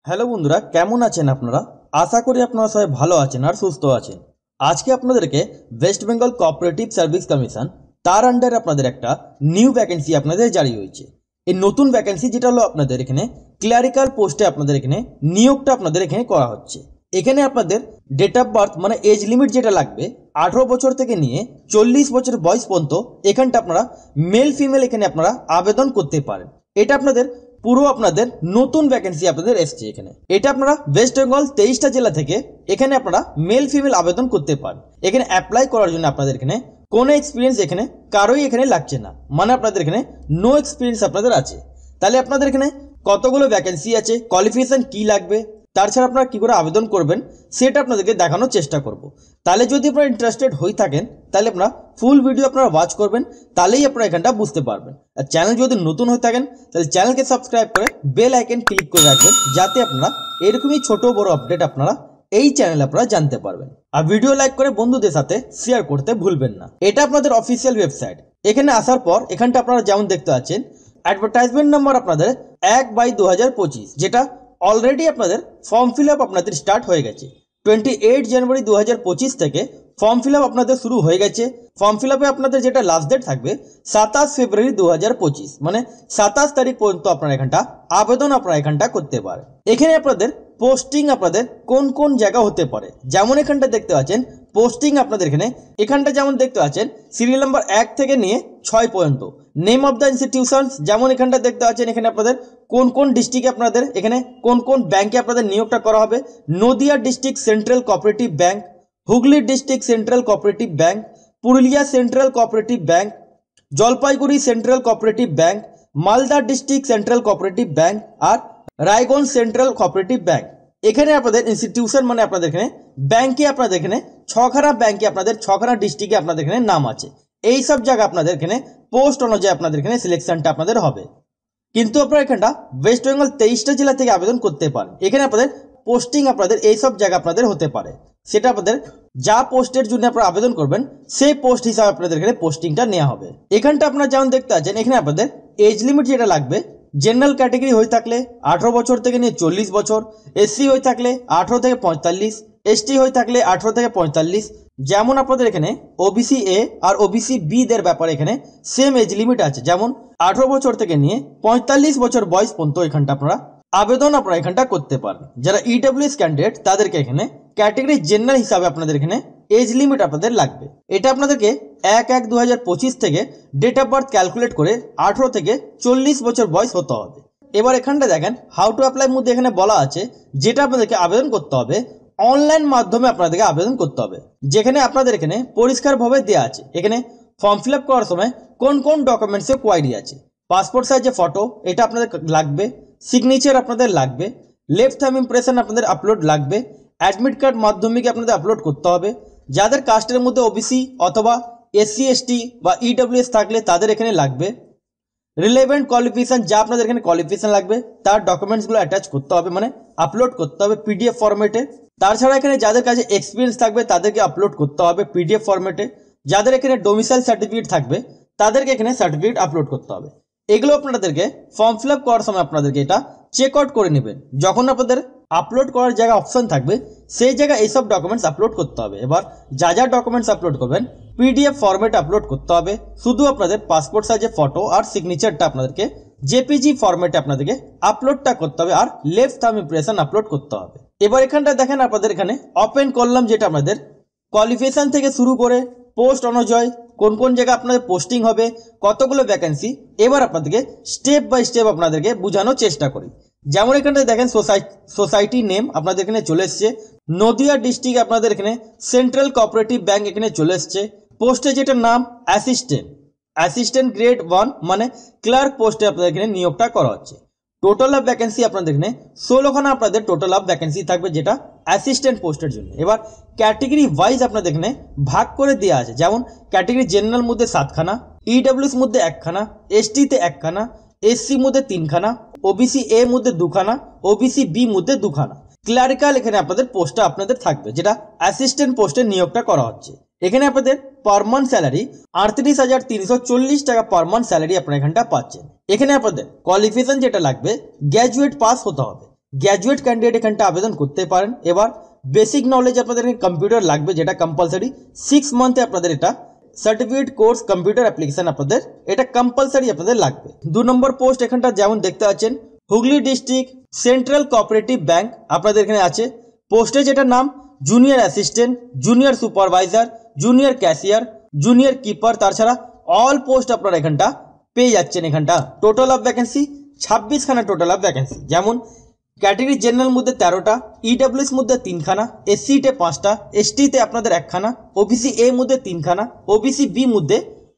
Hello বন্ধুরা, কেমন আছেন আপনারা? আশা করি আপনারা সবাই ভালো আছেন আর সুস্থ আছেন। আজকে আপনাদেরকে West Bengal cooperative service commission তার আন্ডারে আপনাদের একটা নিউ ভ্যাকেন্সি আপনাদের জারি হয়েছে। এই নতুন ভ্যাকেন্সি যেটা হলো আপনাদের এখানে ক্লারিক্যাল পোস্টে আপনাদের এখানে নিয়োগটা আপনাদের এখানে করা হচ্ছে। এখানে আপনাদের ডেট অফ বার্থ মানে এজ লিমিট যেটা লাগবে 18 বছর থেকে নিয়ে 40 বছর বয়স পর্যন্ত এখানটা আপনারা মেল ফিমেল এখানে আপনারা আবেদন করতে পারেন। এটা আপনাদের পুরো আপনাদের নতুন ভ্যাকেন্সি আপনাদের এসছে। এখানে এটা আপনারা ওয়েস্ট বেঙ্গল 23টা জেলা থেকে এখানে আপনারা মেল ফিমেল আবেদন করতে পারেন। এখানে অ্যাপ্লাই করার জন্য আপনাদের এখানে কোনো এক্সপিরিয়েন্স এখানে কারোই এখানে লাগছে না, মানে আপনাদের এখানে নো এক্সপিরিয়েন্স আপনাদের আছে। তাহলে আপনাদের এখানে কতগুলো ভ্যাকেন্সি আছে, কোয়ালিফিকেশন কি লাগবে, তাছাড়া আপনারা কী করে আবেদন করবেন সেটা আপনাদেরকে দেখানোর চেষ্টা করব। তাহলে যদি আপনারা ইন্টারেস্টেড হয়ে থাকেন তাহলে আপনারা ফুল ভিডিও আপনারা ওয়াচ করবেন, তাহলেই আপনারা এখানটা বুঝতে পারবেন। আর চ্যানেল যদি নতুন হয়ে থাকেন তাহলে চ্যানেলকে সাবস্ক্রাইব করে বেল আইকন ক্লিক করে রাখবেন, যাতে আপনারা এরকমই ছোট বড় আপডেট আপনারা এই চ্যানেলে আপনারা জানতে পারবেন। আর ভিডিও লাইক করে বন্ধুদের সাথে শেয়ার করতে ভুলবেন না। এটা আপনাদের অফিসিয়াল ওয়েবসাইট। এখানে আসার পর এখানটা আপনারা যেমন দেখতে পাচ্ছেন অ্যাডভার্টাইজমেন্ট নাম্বার আপনাদের 1/2025, যেটা অলরেডি আপনাদের ফর্ম ফিল আপ আপনাদের স্টার্ট হয়ে গেছে। 28 জানুয়ারি 2025 থেকে ফর্ম ফিল আপ আপনাদের শুরু হয়ে গেছে। ফর্ম ফিল আপে আপনাদের যেটা লাস্ট ডেট থাকবে 27 ফেব্রুয়ারি 2025, মানে 27 তারিখ পর্যন্ত আপনারা এখানটা আবেদন আপনারা এখানটা করতে পারেন। এখানে আপনাদের পোস্টিং আপনাদের কোন কোন জায়গা হতে পারে, যেমন এখানটা দেখতে পাচ্ছেন পোস্টিং আপনাদের এখানটা যেমন দেখতে পাচ্ছেন সিরিয়াল নাম্বার 1 থেকে নিয়ে 6 পর্যন্ত। নেম অফ দ্য ইনস্টিটিউশনস যেমন এখানটা দেখতে পাচ্ছেন এখানে আপনাদের কোন কোন ডিস্ট্রিক্টে আপনাদের এখানে কোন কোন ব্যাংকে আপনাদের নিয়োগটা করা হবে। Nadia district central cooperative bank, Hooghly district central cooperative bank, Purulia central cooperative bank, Jalpaiguri central cooperative bank, Malda district central cooperative bank আর রায়গঞ্জ সেন্ট্রাল কোঅপারেটিভ ব্যাংক। এখানে আপনাদের ইনস্টিটিউশন মানে আপনাদের এখানে ব্যাংকে আপনাদের এখানে 6খানা ব্যাংকে আপনাদের 6খানা ডিস্ট্রিক্টে আপনাদের এখানে নাম আছে। এই সব জায়গা আপনাদের এখানে পোস্ট অনুযায়ী আপনাদের এখানে সিলেকশনটা আপনাদের হবে। কিন্তু আপনারা এখানটা ওয়েস্ট বেঙ্গল 23টা জেলা থেকে আবেদন করতে পারেন। এখানে আপনাদের পোস্টিং আপনাদের এই সব জায়গা আপনাদের হতে পারে। সেটা আপনাদের যা পোস্টের জন্য আপনারা আবেদন করবেন সেই পোস্ট হিসাবে আপনাদের এখানে পোস্টিংটা নেওয়া হবে। এখানটা আপনারা যেমন দেখতে পাচ্ছেন এখানে আপনাদের এজ লিমিট যেটা লাগবে, জেনারেল ক্যাটেগরি হয়ে থাকলে 18 বছর থেকে নিয়ে 40 বছর, এসসি হয়ে থাকলে 18 থেকে 45, এসটি হয়ে থাকলে 18 থেকে 45। যেমন আপনাদের এখানে ওবিসি এ আর ওবিসি বি দের ব্যাপারে এখানে সেম এজ লিমিট আছে, যেমন 18 বছর থেকে নিয়ে 45 বছর বয়স পর্যন্ত এখানটা আপনারা আবেদন আপনারা এখানটা করতে পারেন। যারা ইডব্লিউএস ক্যান্ডিডেট তাদেরকে এখানে ক্যাটেগরি জেনারেল হিসাবে আপনাদের এখানে এজ লিমিট আপনাদের লাগবে। এটা আপনাদেরকে 1/1/2025 থেকে ডেট অফ বার্থ ক্যালকুলেট করে 18 থেকে 40 বছর বয়স হতে হবে। এবার এখানটা দেখেন হাউ টু অ্যাপ্লাই মধ্যে এখানে বলা আছে যেটা আপনাদেরকে আবেদন করতে হবে অনলাইন মাধ্যমে আপনাদেরকে আবেদন করতে হবে, যেখানে আপনাদের এখানে পরিষ্কারভাবে দেওয়া আছে এখানে ফর্ম ফিল আপ করার সময় কোন কোন ডকুমেন্টসের কোয়ারি আছে। পাসপোর্ট সাইজের ফটো এটা আপনাদের লাগবে, সিগনেচার আপনাদের লাগবে, লেফট থাম্ব ইমপ্রেশন আপনাদের আপলোড লাগবে, অ্যাডমিট কার্ড মাধ্যমিকে আপনাদের আপলোড করতে হবে। যাদের কাস্টের মধ্যে ওবিসি অথবা এসসি এসটি বা ইডব্লিউএস থাকলে তাদের এখানে লাগবে। রিলেভেন্ট কোয়ালিফিকেশন যা আপনাদের এখানে কোয়ালিফিকেশন লাগবে তার ডকুমেন্টসগুলো অ্যাটাচ করতে হবে, মানে আপলোড করতে হবে পিডিএফ ফরম্যাটে। তাছাড়া এখানে যাদের কাছে এক্সপিরিয়েন্স থাকবে তাদেরকে আপলোড করতে হবে পিডিএফ ফরম্যাটে। যাদের এখানে ডোমিসাইল সার্টিফিকেট থাকবে তাদেরকে এখানে সার্টিফিকেট আপলোড করতে হবে। এগুলো আপনাদেরকে ফর্ম ফিল আপ করার সময় আপনাদেরকে এটা চেক আউট করে নেবেন। যখন আপনাদের আপলোড করার জায়গা অপশন থাকবে সেই জায়গায় এইসব ডকুমেন্টস আপলোড করতে হবে। এবার যা যা ডকুমেন্টস আপলোড করবেন পিডিএফ ফরম্যাটে আপলোড করতে হবে। শুধু আপনাদের পাসপোর্ট সাইজের ফটো আর সিগনেচারটা আপনাদেরকে জেপিজি ফরম্যাটে আপনাদেরকে আপলোডটা করতে হবে আর লেফট থাম্ব ইমপ্রেশন আপলোড করতে হবে। এবার এখানটা দেখেন আপনাদের এখানে ওপেন করলাম যেটা আপনাদের কোয়ালিফিকেশন থেকে শুরু করে পোস্ট অনুযায়ী কোন কোন জায়গায় আপনাদের পোস্টিং হবে, কতগুলো ভ্যাকেন্সি। এবার আপনাদেরকে স্টেপ বাই স্টেপ আপনাদেরকে বোঝানোর চেষ্টা করি। যেমন এখানে দেখেন সোসাইটি নেম আপনাদের এখানে চলে এসছে, নদিয়া ডিস্ট্রিক্ট আপনাদের এখানে সেন্ট্রাল কোঅপারেটিভ ব্যাংক এখানে চলে এসছে। পোস্টে যেটার নাম অ্যাসিস্ট্যান্ট গ্রেড 1 মানে ক্লার্ক পোস্টে আপনাদের এখানে নিয়োগটা করা হচ্ছে। টোটাল অফ ভ্যাকেন্সি আপনাদের এখানে 16খানা আপনাদের টোটাল অফ ভ্যাকেন্সি থাকবে, যেটা অ্যাসিস্ট্যান্ট পোস্টের জন্য। এবার ক্যাটেগরি ওয়াইজ আপনাদের এখানে ভাগ করে দেওয়া আছে, যেমন ক্যাটেগরি জেনারেল মধ্যে 7খানা, ইডব্লিউএস মধ্যে 1খানা, এসটিতে 1খানা, এসসি মধ্যে 3খানা, ওবিসি এ মধ্যে 2খানা, ওবিসি বি মধ্যে 2খানা। ক্লারিক্যাল এখানে আপনাদের পোস্টটা আপনাদের থাকবে, যেটা অ্যাসিস্ট্যান্ট পোস্টে নিয়োগটা করা হচ্ছে। এখানে আপনাদের পার মান্থ স্যালারি 38,340 টাকা পার মান্থ স্যালারি আপনারা এখানটা পাচ্ছেন। এখানে আপনাদের কোয়ালিফিকেশন যেটা লাগবে গ্র্যাজুয়েট পাস হতে হবে। গ্র্যাজুয়েট ক্যান্ডিডেট এখানটা আবেদন করতে পারেন। এবার বেসিক নলেজ আপনাদের কম্পিউটার লাগবে, যেটা কম্পালসারি 6 মান্থে আপনাদের এটা সার্টিফিকেট কোর্স কম্পিউটার অ্যাপ্লিকেশন আপনাদের এটা কম্পালসারি আপনাদের লাগবে। 2 নম্বর পোস্ট এখানটা যেমন দেখতে পাচ্ছেন Hooghly district central cooperative bank আপনাদের এখানে আছে। পোস্টে যেটার নাম junior assistant, junior supervisor, junior cashier, junior keeper, তাছাড়া অল পোস্ট আপনারা এখানটা পেয়ে যাচ্ছেন। এখানটা টোটাল অফ ভ্যাকেন্সি 26খানা টোটাল অফ ভ্যাকেন্সি, যেমন ক্যাটেগরি জেনারেল মধ্যে 13টা, ইডাব্লিউএস মধ্যে 3খানা, এসসিতে 5টা, এসটিতে আপনাদের 1খানা, ওবিসি এ মধ্যে 3খানা, ওবিসি বি মধ্যে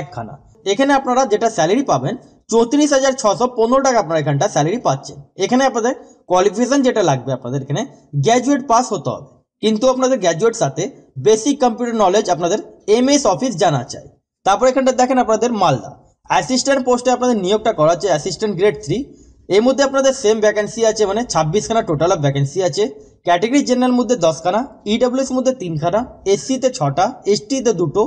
1খানা। এখানে আপনারা যেটা স্যালারি পাবেন 34,615 টাকা আপনারা এখানটা স্যালারি পাচ্ছেন। এখানে আপনাদের কোয়ালিফিকেশন যেটা লাগবে আপনাদের এখানে গ্র্যাজুয়েট পাস হতে হবে, কিন্তু আপনাদের গ্র্যাজুয়েট সাথে বেসিক কম্পিউটার নলেজ আপনাদের এমএস অফিস জানা চাই। তারপর এখানটা দেখেন আপনাদের মালদা অ্যাসিস্ট্যান্ট পোস্টে আপনাদের নিয়োগটা করা হচ্ছে অ্যাসিস্ট্যান্ট গ্রেড 3। এর মধ্যে আপনাদের সেম ভ্যাকেন্সি আছে, মানে 26খানা টোটাল অফ ভ্যাকেন্সি আছে। ক্যাটেগরি জেনারেল মধ্যে 10খানা, ইডাব্লিউএস মধ্যে 3খানা, এসসিতে 6টা, এসটিতে 2টো,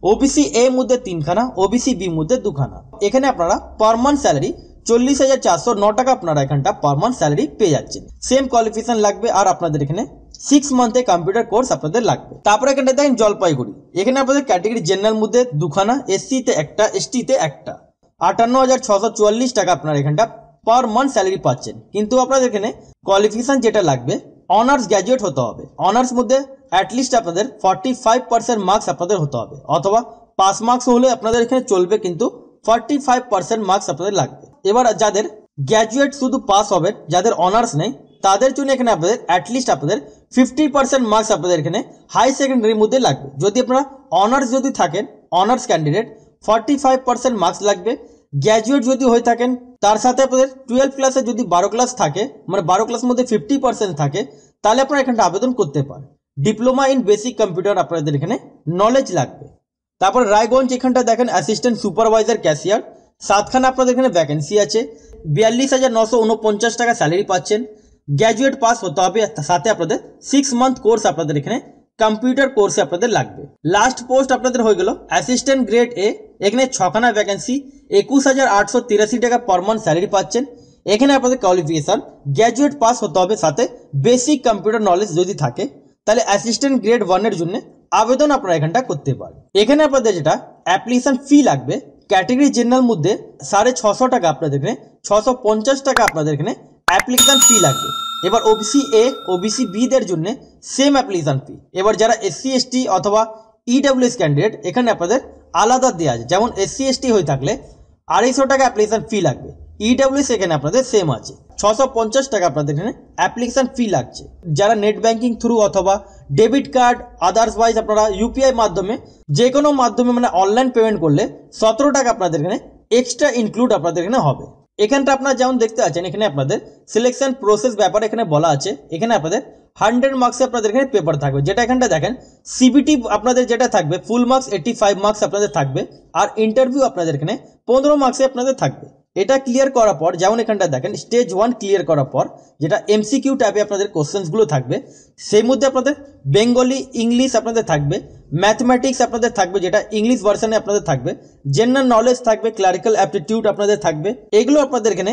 ওবিসি এ মধ্যে 3খানা, ওবিসি বি মধ্যে 2খানা। এখানে আপনারা পার মান্থ স্যালারি 40,409 টাকা আপনারা এখানটা পার মান্থ স্যালারি পেয়ে যাচ্ছেন। সেম কোয়ালিফিকেশন লাগবে, আর আপনাদের এখানে 6 মান্থে কম্পিউটার কোর্স আপনাদের লাগবে। তারপরে এখানটা দেখেন জলপাইগুড়ি, এখানে আপনাদের ক্যাটেগরি জেনারেল মধ্যে 2খানা, এসসিতে 1টা, এসটিতে 1টা, 58,644 টাকা আপনারা এখানটা পার মান্থ স্যালারি পাচ্ছেন। কিন্তু আপনাদের এখানে কোয়ালিফিকেশন যেটা লাগবে অনার্স গ্র্যাজুয়েট হতে হবে। অনার্স মধ্যে অ্যাটলিস্ট আপনাদের 45% মার্কস আপনাদের হতে হবে, অথবা পাস মার্কস হলে আপনাদের এখানে চলবে, কিন্তু 45% মার্কস আপনাদের লাগবে। এবার যাদের গ্র্যাজুয়েট শুধু পাস হবে, যাদের অনার্স নেই, তাদের জন্য এখানে আপনাদের অ্যাটলিস্ট আপনাদের 50% মার্কস আপনাদের এখানে হাই সেকেন্ডারির মধ্যে লাগবে। যদি আপনারা অনার্স যদি থাকেন, অনার্স ক্যান্ডিডেট 45% মার্কস লাগবে। গ্র্যাজুয়েট যদি হয়ে থাকেন, তার সাথে আপনাদের 12 ক্লাসে যদি 12 ক্লাস থাকে, মানে 12 ক্লাসের মধ্যে 50% থাকে, তাহলে আপনারা এখানটা আবেদন করতে পারেন। ডিপ্লোমা ইন বেসিক কম্পিউটার আপনাদের এখানে নলেজ লাগবে। তারপর রায়গঞ্জ এখানটা দেখেন অ্যাসিস্ট্যান্ট সুপারভাইজার ক্যাশিয়ার 7খানা আপনাদের এখানে ভ্যাকেন্সি আছে। 42,949 টাকা স্যালারি পাচ্ছেন। গ্র্যাজুয়েট পাস হতে হবে, সাথে আপনাদের 6 মান্থ কোর্স আপনাদের এখানে কম্পিউটার কোর্সে আপনাদের লাগবে। লাস্ট পোস্ট আপনাদের হয়ে গেল অ্যাসিস্ট্যান্ট গ্রেড এ, এখানে 6খানা ভ্যাকেন্সি, 21,883 টাকা পার মান্থ স্যালারি পাচ্ছেন। এখানে আপনাদের কোয়ালিফিকেশন গ্র্যাজুয়েট পাস হতে হবে, সাথে বেসিক কম্পিউটার নলেজ যদি থাকে, তাহলে অ্যাসিস্ট্যান্ট গ্রেড 1-এর জন্য আবেদন আপনারা এখানটা করতে পারেন। এখানে আপনাদের যেটা অ্যাপ্লিকেশন ফি লাগবে, ক্যাটেগরি জেনারেল মধ্যে 650 টাকা আপনাদের এখানে, 650 টাকা আপনাদের এখানে অ্যাপ্লিকেশন ফি লাগবে। এবার ওবিসি এ, ওবিসি বি দের জন্য সেম অ্যাপ্লিকেশন ফি। এবার যারা এসসি এসটি অথবা ইডাব্লিউএস ক্যান্ডিডেট, এখানে আপনাদের আলাদা দেওয়া আছে। যেমন এসসি এসটি হয়ে থাকলে 250 টাকা অ্যাপ্লিকেশন ফি লাগবে। ইডাব্লিউএস এখানে আপনাদের সেম আছে, 650 টাকা আপনাদের এখানে অ্যাপ্লিকেশন ফি লাগছে। যারা নেট ব্যাঙ্কিং থ্রু অথবা ডেবিট কার্ড আদার্সওয়াইজ আপনারা ইউপিআই মাধ্যমে, যে কোনো মাধ্যমে মানে অনলাইন পেমেন্ট করলে 17 টাকা আপনাদের এখানে এক্সট্রা ইনক্লুড আপনাদের এখানে হবে। এখানটা আপনারা যেমন দেখতে পাচ্ছেন, এখানে আপনাদের সিলেকশন প্রসেস ব্যাপারে এখানে বলা আছে। এখানে আপনাদের 100 মার্কসে আপনাদের এখানে পেপার থাকবে, যেটা এখানটা দেখেন সিবিটি আপনাদের যেটা থাকবে ফুল মার্কস 85 মার্কস আপনাদের থাকবে, আর ইন্টারভিউ আপনাদের এখানে 15 মার্কসে আপনাদের থাকবে। এটা ক্লিয়ার করার পর, যেমন এখানটা দেখেন স্টেজ 1 ক্লিয়ার করার পর যেটা এমসিকিউ টাইপে আপনাদের কোশ্চেন্সগুলো থাকবে, সেই মধ্যে আপনাদের বেঙ্গলি, ইংলিশ আপনাদের থাকবে, ম্যাথমেটিক্স আপনাদের থাকবে, যেটা ইংলিশ ভার্সনে আপনাদের থাকবে, জেনারেল নলেজ থাকবে, ক্লারিক্যাল অ্যাপটিটিউড আপনাদের থাকবে। এগুলো আপনাদের এখানে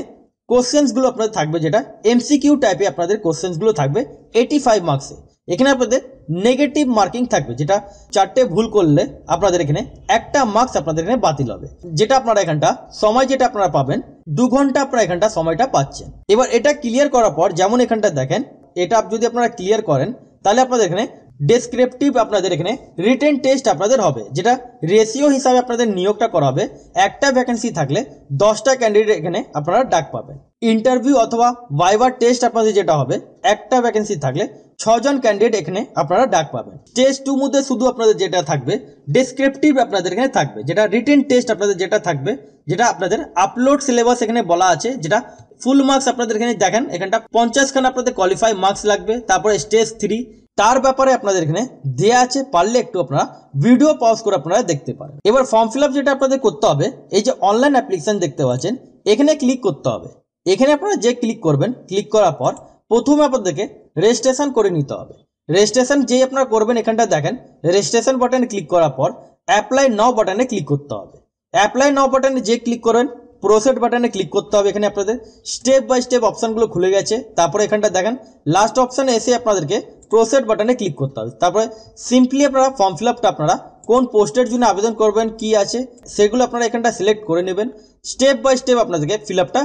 কোশ্চেন্সগুলো আপনাদের থাকবে, যেটা এমসিকিউ টাইপে আপনাদের কোশ্চেন্সগুলো থাকবে 85 মার্কসে। এখানে আপনাদের নেগেটিভ মার্কিং থাকবে, যেটা 4টে ভুল করলে আপনাদের এখানে 1টা মার্কস আপনাদের এখানে বাতিল হবে। যেটা আপনারা এখানটা সময় যেটা আপনারা পাবেন 2 ঘন্টা আপনারা এখানটা সময়টা পাচ্ছেন। এবার এটা ক্লিয়ার করার পর, যেমন এখানটা দেখেন, এটা যদি আপনারা ক্লিয়ার করেন, তাহলে আপনাদের এখানে ডেসক্রিপটিভ আপনাদের এখানে রিটেন টেস্ট আপনাদের হবে, যেটা রেশিও হিসাবে আপনাদের নিয়োগটা করা হবে। একটা ভ্যাকেন্সি থাকলে 10টা ক্যান্ডিডেট এখানে আপনারা ডাক পাবেন। ইন্টারভিউ অথবা ভাইভা টেস্ট আপনাদের যেটা হবে, একটা ভ্যাকেন্সি থাকলে 6 জন ক্যান্ডিডেট এখানে আপনারা ডাক পাবেন। টেস্ট 2 মধ্যে শুধু আপনাদের যেটা থাকবে ডেসক্রিপটিভ আপনাদের এখানে থাকবে, যেটা রিটেন টেস্ট আপনাদের যেটা থাকবে, যেটা আপনাদের আপলোড সিলেবাস এখানে বলা আছে, যেটা ফুল মার্কস আপনাদের এখানে দেখেন এখানটা 50 খান আপনাদের কোয়ালিফাই মার্কস লাগবে। তারপরে স্টেজ 3 তার ব্যাপারে আপনাদের এখানে দেয়া আছে, পারলে একটু আপনারা ভিডিও পজ করে আপনারা দেখতে পারেন। এবার ফর্ম ফিল আপ যেটা আপনাদের করতে হবে, এই যে অনলাইন অ্যাপ্লিকেশন দেখতে পাচ্ছেন, এখানে ক্লিক করতে হবে। এখানে আপনারা যে ক্লিক করবেন, ক্লিক করার পর প্রথমে আপনাদেরকে রেজিস্ট্রেশন করে নিতে হবে। রেজিস্ট্রেশন যেই আপনারা করবেন, এখানটা দেখেন রেজিস্ট্রেশন বাটনে ক্লিক করার পর অ্যাপ্লাই নাও বাটনে ক্লিক করতে হবে। অ্যাপ্লাই নাও বাটনে যে ক্লিক করবেন, প্রসেড বাটনে ক্লিক করতে হবে। এখানে আপনাদের স্টেপ বাই স্টেপ অপশানগুলো খুলে গেছে। তারপরে এখানটা দেখেন লাস্ট অপশানে এসে আপনাদেরকে প্রসেড বাটনে ক্লিক করতে হবে। তারপরে সিম্পলি আপনারা ফর্ম ফিল আপটা আপনারা কোন পোস্টের জন্য আবেদন করবেন, কি আছে সেগুলো আপনারা এখানটা সিলেক্ট করে নেবেন। স্টেপ বাই স্টেপ আপনাদেরকে ফিল আপটা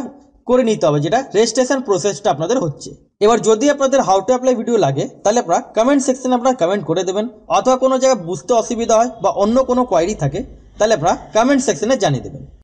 করে নিতে হবে, যেটা রেজিস্ট্রেশন প্রসেসটা আপনাদের হচ্ছে। এবার যদি আপনাদের হাউ টু অ্যাপ্লাই ভিডিও লাগে তাহলে আপনারা কমেন্ট সেকশনে আপনারা কমেন্ট করে দেবেন, অথবা কোনো জায়গায় বুঝতে অসুবিধা হয় বা অন্য কোনো কোয়ারি থাকে তাহলে আপনারা কমেন্ট সেকশনে জানিয়ে দেবেন।